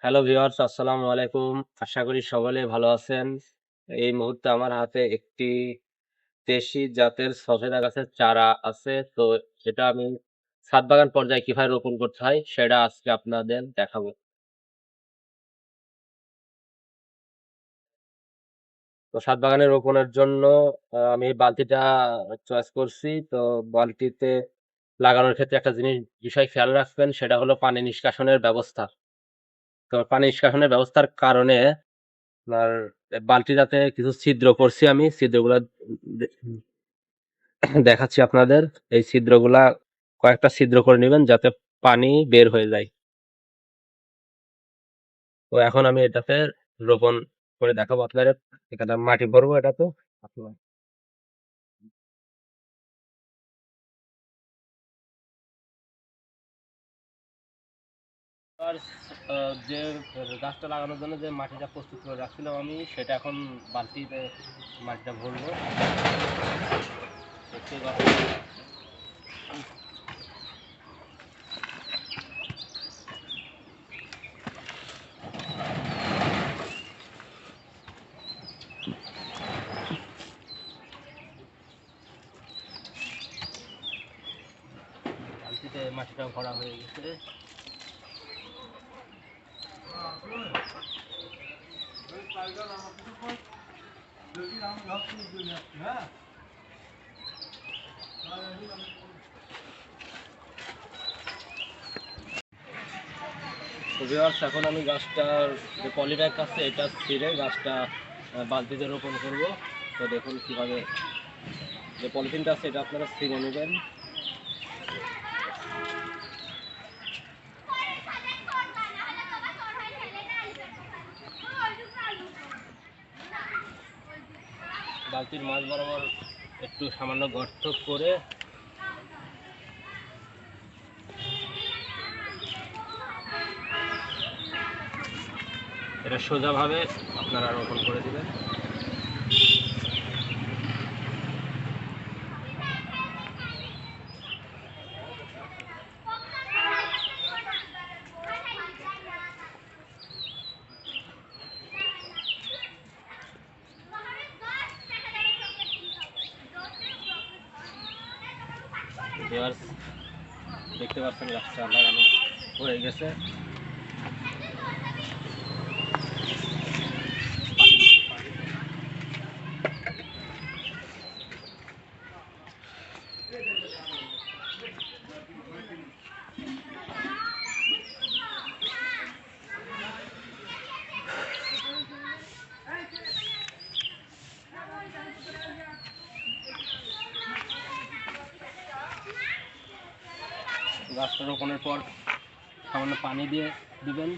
Hello viewers, আসসালামু আলাইকুম। আশা করি সকলে ভালো আছেন। এই মুহূর্তে আমার হাতে একটি দেশি জাতের সজেনা গাছের চারা আছে। তো সেটা আমি ছাদ বাগান পর্যায়ে কিভাবে রোপণ করতে হয় সেটা আজকে আপনাদের দেখাবো। তো ছাদ বাগানে রোপণের জন্য আমি এই বালতিটা চয়েস করছি। তো বালতিতে লাগানোর ক্ষেত্রে একটা বিষয় খেয়াল রাখবেন, সেটা হলো পানি নিষ্কাশনের ব্যবস্থা। তো পানি নিষ্কাশনের ব্যবস্থার কারণে আপনার বালতিটাতে কিছু ছিদ্র করছি আমি। ছিদ্রগুলা দে দেখাচ্ছি আপনাদের। এই ছিদ্রগুলা কয়েকটা ছিদ্র করে নিবেন যাতে পানি বের হয়ে যায়। তো এখন আমি এটাতে রোপণ করে দেখাবো আপনাদের। এখানে মাটি ভরবো এটাতে। আপনার আর যে গাছটা লাগানোর জন্য যে মাটিটা প্রস্তুত করে রাখছিলাম আমি, সেটা এখন বালতিতে মাটিটা ভরবো। দেখতেই পাচ্ছেন। বালতিতে মাটিটা ভরা হয়ে গেছে। তো ভিউয়ার্স, এখন আমি গাছটার যে পলিব্যাগ আছে এটা ছিঁড়ে গাছটা বালতিতে রোপণ করব। তো দেখুন কিভাবে, যে পলিথিনটা আছে এটা আপনারা ছিঁড়ে নেবেন। বালতির মাঝ বরাবর একটু সামান্য গর্ত করে এটা সোজাভাবে আপনারা রোপণ করে দিবেন। এবার দেখতে পাচ্ছেন গাছটা লাগানো হয়ে গেছে। গাছটা রোপণের পর সামান্য পানি দিয়ে দিবেন।